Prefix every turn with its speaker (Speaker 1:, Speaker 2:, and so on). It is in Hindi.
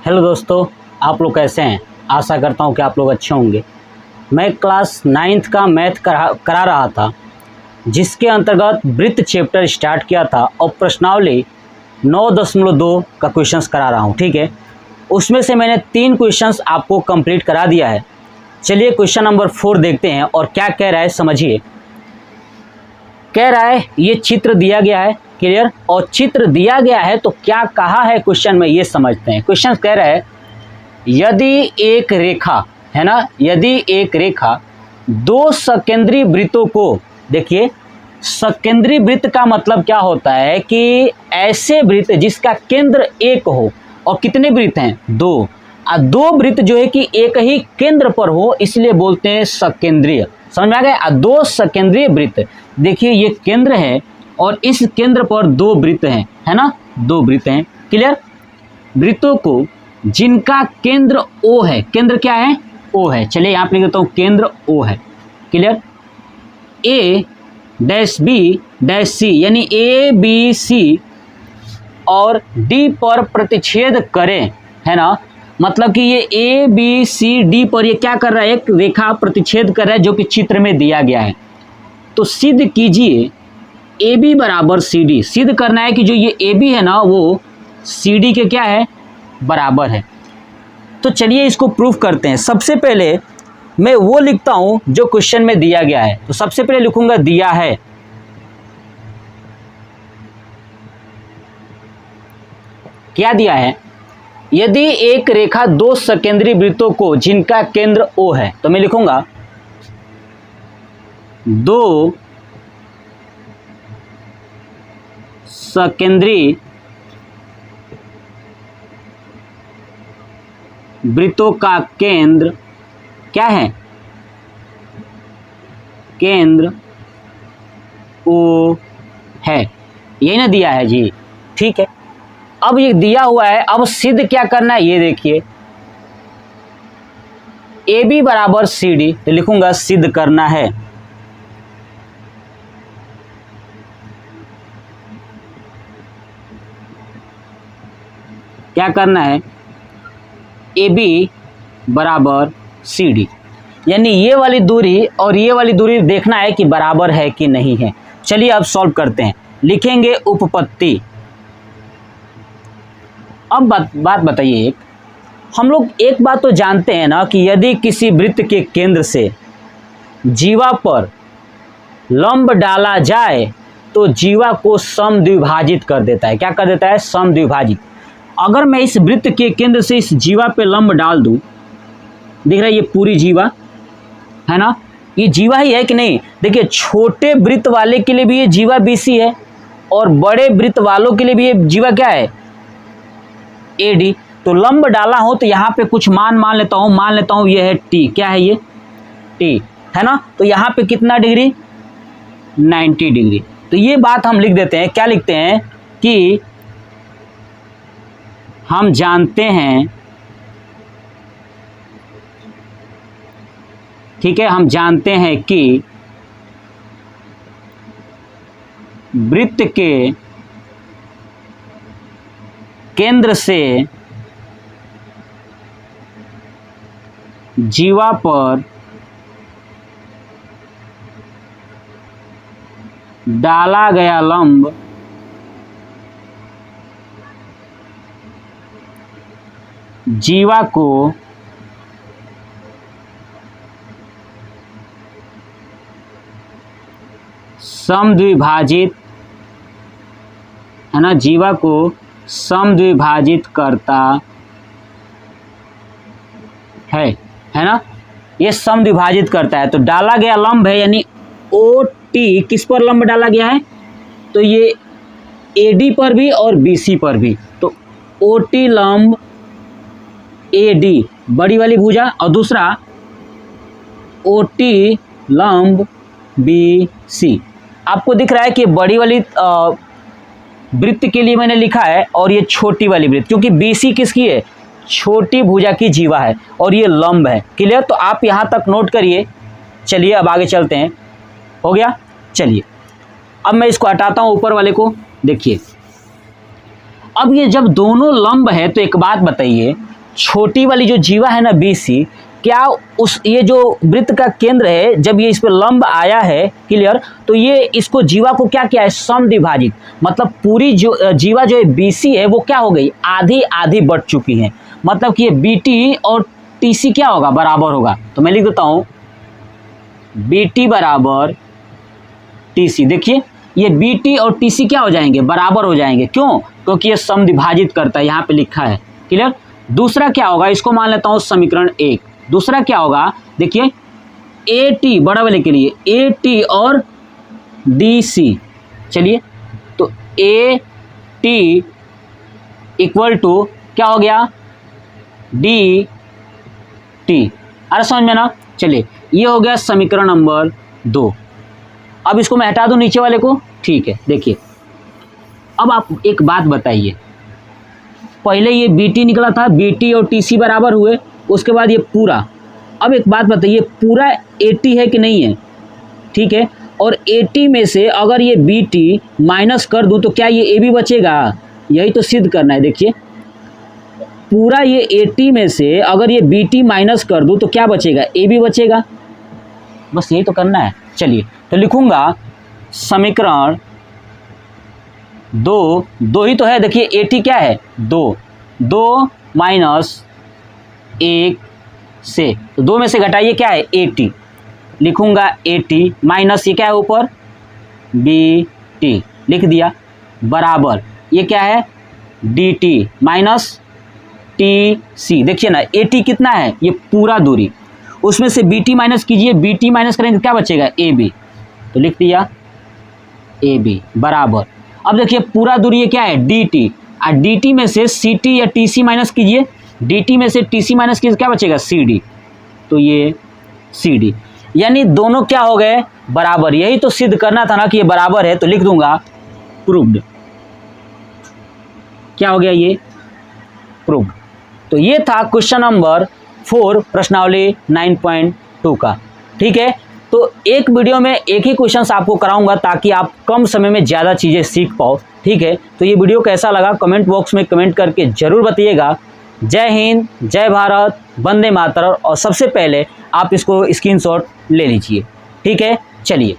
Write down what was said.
Speaker 1: हेलो दोस्तों, आप लोग कैसे हैं। आशा करता हूं कि आप लोग अच्छे होंगे। मैं क्लास 9th का मैथ करा रहा था, जिसके अंतर्गत वृत्त चैप्टर स्टार्ट किया था और प्रश्नावली 9.2 का क्वेश्चंस करा रहा हूं। ठीक है, उसमें से मैंने 3 क्वेश्चंस आपको कंप्लीट करा दिया है। चलिए क्वेश्चन नंबर 4 देखते हैं और क्या कह रहा है समझिए। कह रहा है ये चित्र दिया गया है, क्लियर, और चित्र दिया गया है तो क्या कहा है क्वेश्चन में ये समझते हैं। क्वेश्चन कह रहा है यदि एक रेखा है ना, यदि एक रेखा 2 सकेंद्री वृत्तों को, देखिए सकेंद्री वृत्त का मतलब क्या होता है कि ऐसे वृत्त जिसका केंद्र एक हो, और कितने वृत्त हैं 2, 2 वृत्त जो है कि एक ही केंद्र पर हो, इसलिए बोलते हैं सकेंद्रीय। समझ में आ गया। 2 सकेंद्रीय वृत्त, देखिए ये केंद्र है और इस केंद्र पर 2 वृत्त हैं, है ना, 2 वृत्त हैं, क्लियर। वृत्तों को जिनका केंद्र O है, केंद्र क्या है O है, चलिए यहाँ पे लिख देता हूँ केंद्र O है, clear. A dash B dash C यानी A B C और D पर प्रतिच्छेद करें, है ना, मतलब कि ये A B C D पर ये क्या कर रहा है, एक रेखा प्रतिच्छेद कर रहा है जो कि चित्र में दिया गया है। तो सिद्ध कीजिए AB बराबर CD, सिद्ध करना है कि जो ये AB है ना वो CD के क्या है, बराबर है। तो चलिए इसको प्रूफ करते हैं। सबसे पहले मैं वो लिखता हूं जो क्वेश्चन में दिया गया है। तो सबसे पहले लिखूंगा दिया है, क्या दिया है, यदि एक रेखा 2 सकेंद्री वृत्तों को जिनका केंद्र O है, तो मैं लिखूंगा 2 सकेंद्री वृत्तों का केंद्र क्या है, केंद्र O है, यही ना दिया है जी, ठीक है। अब ये दिया हुआ है, अब सिद्ध क्या करना है ये देखिए, AB बराबर CD, तो लिखूंगा सिद्ध करना है। क्या करना है, AB बराबर CD, यानी ये वाली दूरी और ये वाली दूरी देखना है कि बराबर है कि नहीं है। चलिए अब सॉल्व करते हैं। लिखेंगे उपपत्ति। अब बात बताइए, हम लोग एक बात तो जानते हैं ना कि यदि किसी वृत्त के केंद्र से जीवा पर लंब डाला जाए तो जीवा को समद्विभाजित कर देता है। क्या कर देता है, समद्विभाजित। अगर मैं इस वृत्त के केंद्र से इस जीवा पे लंब डाल दूं, दिख रहा है ये पूरी जीवा है ना, ये जीवा ही है कि नहीं। देखिए छोटे वृत्त वाले के लिए भी ये जीवा BC है और बड़े वृत्त वालों के लिए भी ये जीवा क्या है, AD। तो लंब डाला हो तो यहाँ पे कुछ मान लेता हूँ ये है T, क्या है ये T, है ना। तो यहाँ पे कितना डिग्री, 90 डिग्री। तो ये बात हम लिख देते हैं, क्या लिखते हैं कि हम जानते हैं, ठीक है, हम जानते हैं कि वृत्त के केंद्र से जीवा पर डाला गया लंब जीवा को समद्विभाजित, है ना, जीवा को समद्विभाजित करता है ना, ये समद्विभाजित करता है। तो डाला गया लंब है यानी OT किस पर लंब डाला गया है, तो ये AD पर भी और BC पर भी। तो OT लंब AD बड़ी वाली भुजा, और दूसरा OT लंब BC। आपको दिख रहा है कि बड़ी वाली वृत्त के लिए मैंने लिखा है और ये छोटी वाली वृत्त, क्योंकि BC किसकी है, छोटी भुजा की जीवा है और ये लंब है, क्लियर। तो आप यहाँ तक नोट करिए। चलिए अब आगे चलते हैं, हो गया। चलिए अब मैं इसको हटाता हूँ ऊपर वाले को। देखिए अब ये जब दोनों लंब है तो एक बात बताइए, छोटी वाली जो जीवा है ना BC, क्या उस ये जो वृत्त का केंद्र है जब ये इस पर लंब आया है, क्लियर, तो ये इसको जीवा को क्या किया है, समद्विभाजित, मतलब पूरी जो जीवा जो है BC है वो क्या हो गई, आधी आधी बढ़ चुकी है, मतलब कि ये BT और TC क्या होगा, बराबर होगा। तो मैं लिख देता हूं BT बराबर TC। देखिए ये BT और TC क्या हो जाएंगे, बराबर हो जाएंगे। क्यों, क्योंकि ये समद्विभाजित करता है, यहाँ पे लिखा है, क्लियर। दूसरा क्या होगा, इसको मान लेता हूँ समीकरण 1। दूसरा क्या होगा, देखिए AT बड़ा वाले के लिए AT और DC, चलिए तो AT इक्वल टू क्या हो गया, DT। अरे समझ में ना, चलिए ये हो गया समीकरण नंबर 2। अब इसको मैं हटा दूं नीचे वाले को, ठीक है। देखिए अब आप एक बात बताइए, पहले ये BT निकला था, BT और TC बराबर हुए, उसके बाद ये पूरा, अब एक बात बताइए पूरा AT है कि नहीं है, ठीक है, और AT में से अगर ये BT माइनस कर दूं तो क्या ये AB बचेगा, यही तो सिद्ध करना है। देखिए पूरा ये AT में से अगर ये BT माइनस कर दूं तो क्या बचेगा, AB बचेगा, बस यही तो करना है। चलिए तो लिखूंगा समीकरण 2 ही तो है, देखिए AT क्या है, 2 माइनस 1 से, तो 2 में से घटाइए क्या है, AT, लिखूंगा AT माइनस ये क्या है ऊपर BT, लिख दिया, बराबर ये क्या है DT माइनस TC। देखिए ना AT कितना है, ये पूरा दूरी, उसमें से BT माइनस कीजिए, BT माइनस करेंगे तो क्या बचेगा, AB, तो लिख दिया AB बराबर, अब देखिए पूरा दूरी ये क्या है DT, और DT में से CT या TC माइनस कीजिए, DT में से TC माइनस कीजिए क्या बचेगा CD, तो ये CD, यानी दोनों क्या हो गए, बराबर। यही तो सिद्ध करना था ना कि ये बराबर है, तो लिख दूंगा प्रूव्ड। क्या हो गया, ये प्रूव्ड। तो ये था क्वेश्चन नंबर 4 प्रश्नावली 9.2 का, ठीक है। तो एक वीडियो में एक ही क्वेश्चन आपको कराऊंगा ताकि आप कम समय में ज़्यादा चीज़ें सीख पाओ, ठीक है। तो ये वीडियो कैसा लगा कमेंट बॉक्स में कमेंट करके ज़रूर बताइएगा। जय हिंद, जय भारत, वंदे मातरम, और सबसे पहले आप इसको स्क्रीनशॉट ले लीजिए, ठीक है। चलिए।